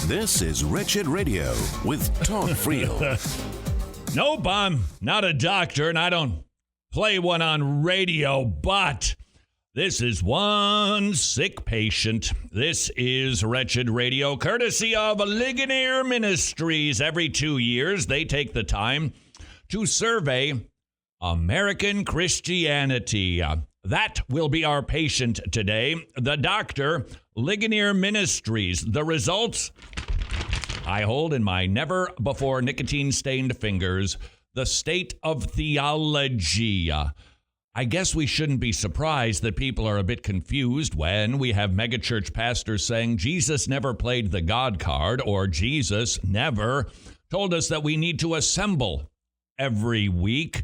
This is Wretched Radio with Todd Friel. Nope, I'm not a doctor, and I don't play one on radio, but this is one sick patient. This is Wretched Radio, courtesy of Ligonier Ministries. Every 2 years, they take the time to survey American Christianity. That will be our patient today, the doctor, Ligonier Ministries. The results I hold in my never-before nicotine-stained fingers, the state of theology. I guess we shouldn't be surprised that people are a bit confused when we have megachurch pastors saying Jesus never played the God card, or Jesus never told us that we need to assemble every week.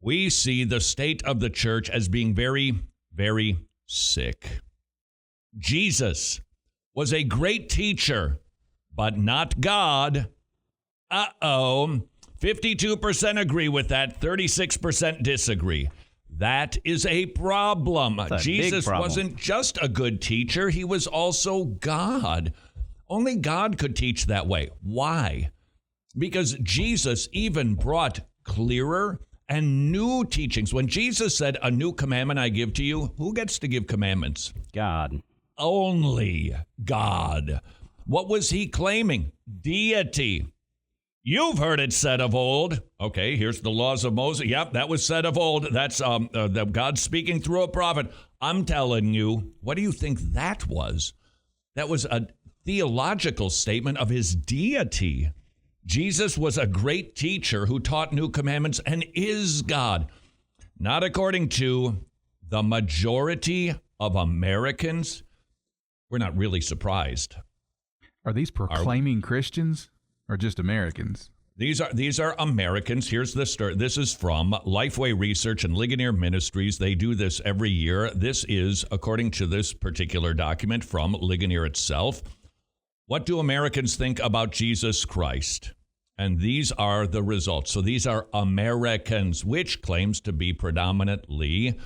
We see the state of the church as being very, very sick. Jesus was a great teacher, but not God. 52% agree with that, 36% disagree. That is a problem. Jesus wasn't just a good teacher, he was also God. Only God could teach that way. Why? Because Jesus even brought clearer and new teachings. When Jesus said, "A new commandment I give to you," who gets to give commandments? God. Only God. What was he claiming? Deity. You've heard it said of old. Okay, here's the laws of Moses. Yep, that was said of old. That's God speaking through a prophet. I'm telling you, what do you think that was? That was a theological statement of his deity. Jesus was a great teacher who taught new commandments and is God. Not according to the majority of Americans. We're not really surprised. Are these proclaiming Christians or just Americans? These are Americans. Here's the story. This is from Lifeway Research and Ligonier Ministries. They do this every year. This is, according to this particular document from Ligonier itself, what do Americans think about Jesus Christ? And these are the results. So these are Americans, which claims to be predominantly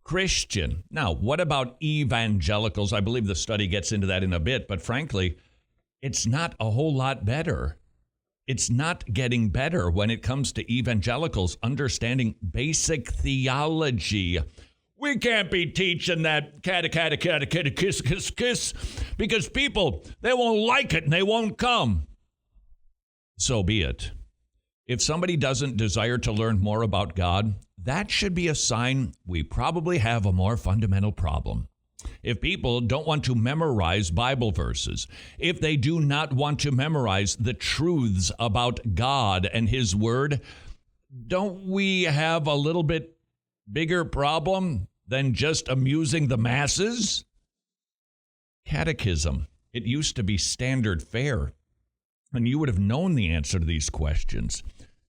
Christian. Now, what about evangelicals? I believe the study gets into that in a bit, but frankly, it's not a whole lot better. It's not getting better when it comes to evangelicals understanding basic theology. We can't be teaching that kiss, because people, they won't like it and they won't come. So be it. If somebody doesn't desire to learn more about God, that should be a sign we probably have a more fundamental problem. If people don't want to memorize Bible verses, if they do not want to memorize the truths about God and His Word, don't we have a little bit bigger problem than just amusing the masses? Catechism. It used to be standard fare, and you would have known the answer to these questions.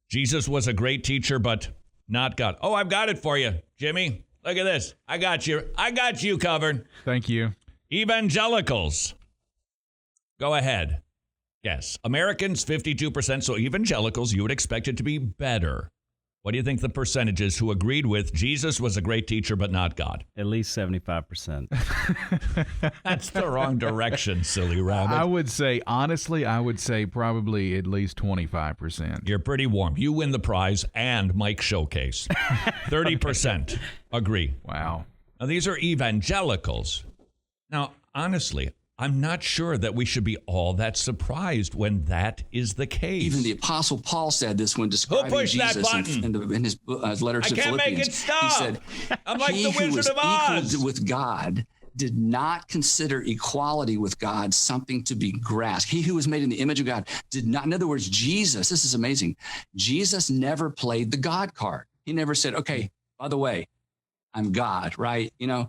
Jesus was a great teacher, but not God. Oh, I've got it for you, Jimmy. Look at this. I got you covered. Thank you. Evangelicals. Go ahead. Yes. Americans, 52%. So evangelicals, you would expect it to be better. What do you think the percentages who agreed with Jesus was a great teacher, but not God? At least 75%. That's the wrong direction, silly rabbit. I would say, honestly, probably at least 25%. You're pretty warm. You win the prize and Mike Showcase. 30% agree. Wow. Now, these are evangelicals. Now, honestly, I'm not sure that we should be all that surprised when that is the case. Even the Apostle Paul said this when describing Jesus in his letter to Philippians. I can't make it stop. He said, I'm like he the who Wizard of Oz. equal with God did not consider equality with God something to be grasped. He who was made in the image of God did not. In other words, Jesus, this is amazing. Jesus never played the God card. He never said, okay, by the way, I'm God, right? You know.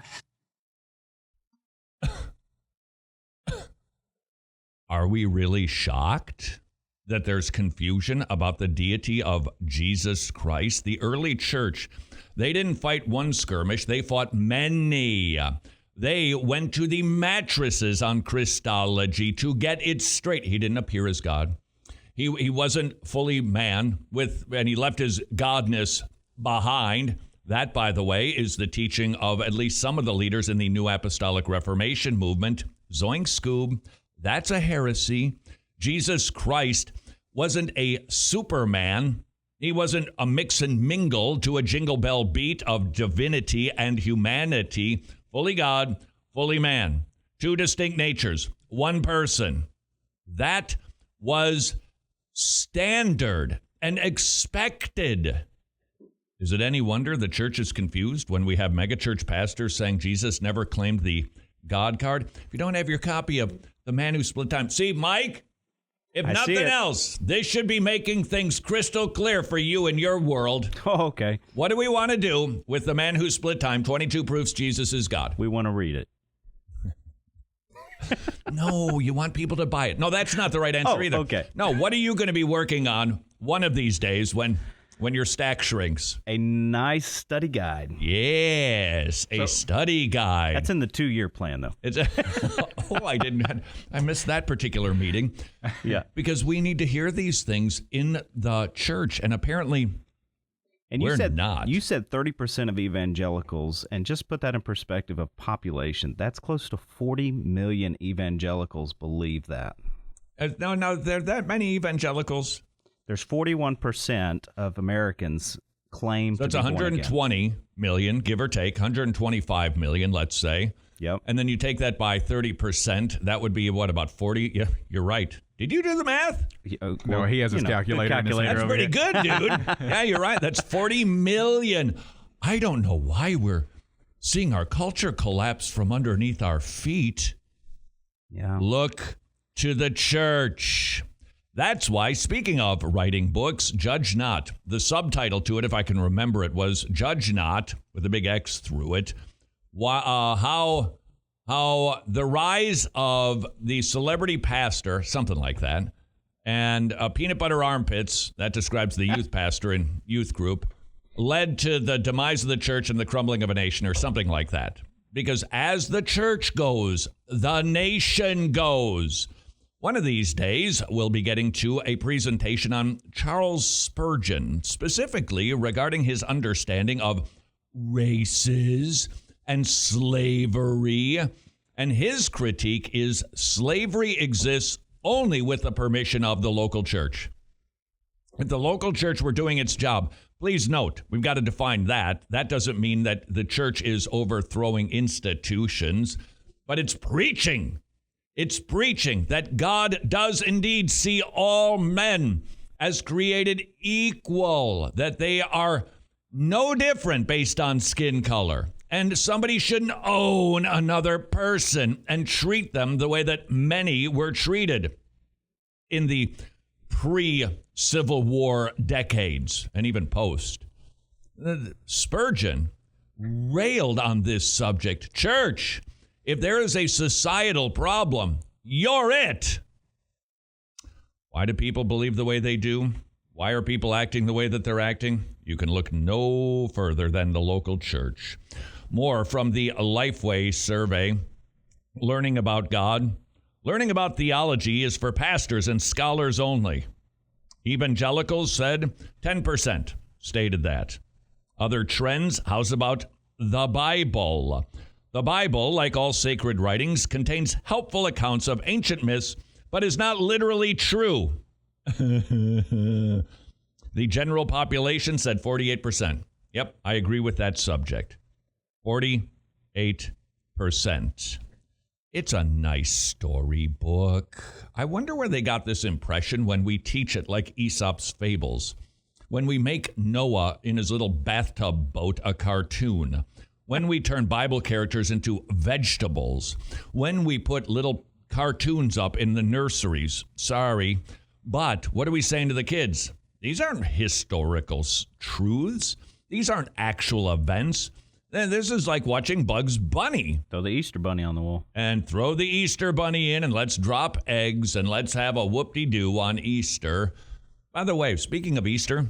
Are we really shocked that there's confusion about the deity of Jesus Christ? The early church, they didn't fight one skirmish, they fought many. They went to the mattresses on Christology to get it straight. He didn't appear as God. He wasn't fully man, and he left his godness behind. That, by the way, is the teaching of at least some of the leaders in the New Apostolic Reformation movement. Zoink Scoob. That's a heresy. Jesus Christ wasn't a Superman. He wasn't a mix and mingle to a jingle bell beat of divinity and humanity. Fully God, fully man. Two distinct natures, one person. That was standard and expected. Is it any wonder the church is confused when we have megachurch pastors saying Jesus never claimed the God card? If you don't have your copy of The Man Who Split Time, see, Mike, if nothing else, this should be making things crystal clear for you in your world. Oh, okay. What do we want to do with The Man Who Split Time, 22 Proofs Jesus is God? We want to read it. No, you want people to buy it. No, that's not the right answer either. Okay. No, what are you going to be working on one of these days when your stack shrinks? A nice study guide. Yes, a study guide. That's in the 2-year plan, though. It's I missed that particular meeting. Yeah. Because we need to hear these things in the church, and apparently And we're not. You said 30% of evangelicals, and just put that in perspective of population. That's close to 40 million evangelicals believe that. No, there are that many evangelicals. There's 41% of Americans claim So to it's be born again. 120 million, give or take, 125 million, let's say. Yep. And then you take that by 30%. That would be, what, about 40? Yeah, you're right. Did you do the math? No, he has his calculator in his hand That's over pretty here. good, dude. Yeah, you're right. That's 40 million. I don't know why we're seeing our culture collapse from underneath our feet. Yeah. Look to the church. That's why, speaking of writing books, Judge Not. The subtitle to it, if I can remember it, was Judge Not, with a big X through it. How the rise of the celebrity pastor, something like that, and peanut butter armpits, that describes the youth pastor and youth group, led to the demise of the church and the crumbling of a nation, or something like that. Because as the church goes, the nation goes. One of these days, we'll be getting to a presentation on Charles Spurgeon, specifically regarding his understanding of races and slavery. And his critique is slavery exists only with the permission of the local church. If the local church were doing its job, please note, we've got to define that. That doesn't mean that the church is overthrowing institutions, but it's preaching. It's preaching that God does indeed see all men as created equal, that they are no different based on skin color. And somebody shouldn't own another person and treat them the way that many were treated in the pre-Civil War decades and even post. Spurgeon railed on this subject. Church, if there is a societal problem, you're it. Why do people believe the way they do? Why are people acting the way that they're acting? You can look no further than the local church. More from the Lifeway survey. Learning about God, learning about theology is for pastors and scholars only. Evangelicals said 10% stated that. Other trends, how's about the Bible? The Bible, like all sacred writings, contains helpful accounts of ancient myths, but is not literally true. The general population said 48%. Yep, I agree with that subject. 48%. It's a nice storybook. I wonder where they got this impression when we teach it like Aesop's fables. When we make Noah in his little bathtub boat a cartoon. When we turn Bible characters into vegetables. When we put little cartoons up in the nurseries. Sorry. But what are we saying to the kids? These aren't historical truths. These aren't actual events. This is like watching Bugs Bunny. Throw the Easter Bunny on the wall. And throw the Easter Bunny in, and let's drop eggs, and let's have a whoop-de-doo on Easter. By the way, speaking of Easter,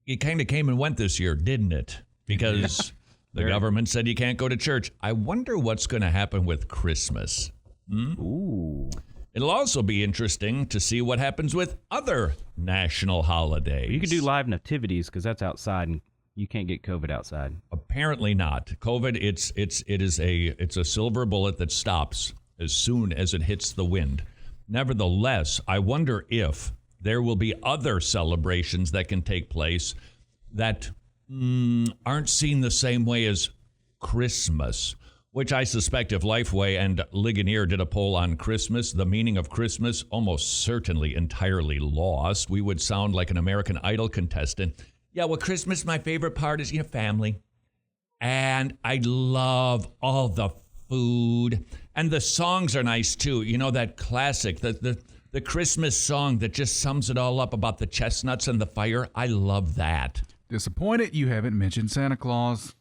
it kind of came and went this year, didn't it? Because the government said you can't go to church. I wonder what's going to happen with Christmas. Ooh. It'll also be interesting to see what happens with other national holidays. You could do live nativities because that's outside, and you can't get COVID outside. Apparently not. COVID, it's a silver bullet that stops as soon as it hits the wind. Nevertheless, I wonder if there will be other celebrations that can take place that aren't seen the same way as Christmas, which I suspect if Lifeway and Ligonier did a poll on Christmas, the meaning of Christmas almost certainly entirely lost. We would sound like an American Idol contestant. Yeah, well, Christmas, my favorite part is, family. And I love all the food. And the songs are nice, too. That classic, the Christmas song that just sums it all up about the chestnuts and the fire. I love that. Disappointed you haven't mentioned Santa Claus.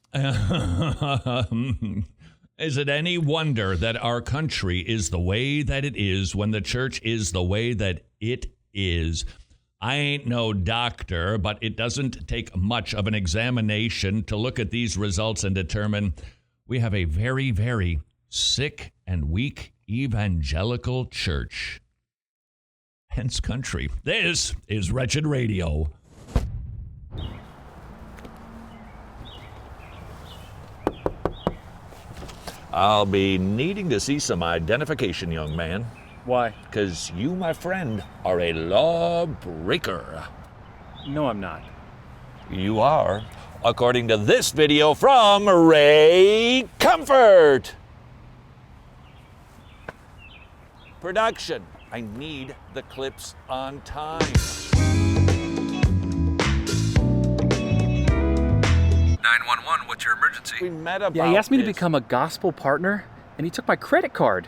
Is it any wonder that our country is the way that it is when the church is the way that it is? I ain't no doctor, but it doesn't take much of an examination to look at these results and determine we have a very, very sick and weak evangelical church. Hence country. This is Wretched Radio. I'll be needing to see some identification, young man. Why? Because you, my friend, are a lawbreaker. No, I'm not. You are, according to this video from Ray Comfort. Production. I need the clips on time. 911, what's your emergency? We met about Yeah, he asked me to this. become a gospel partner, and he took my credit card.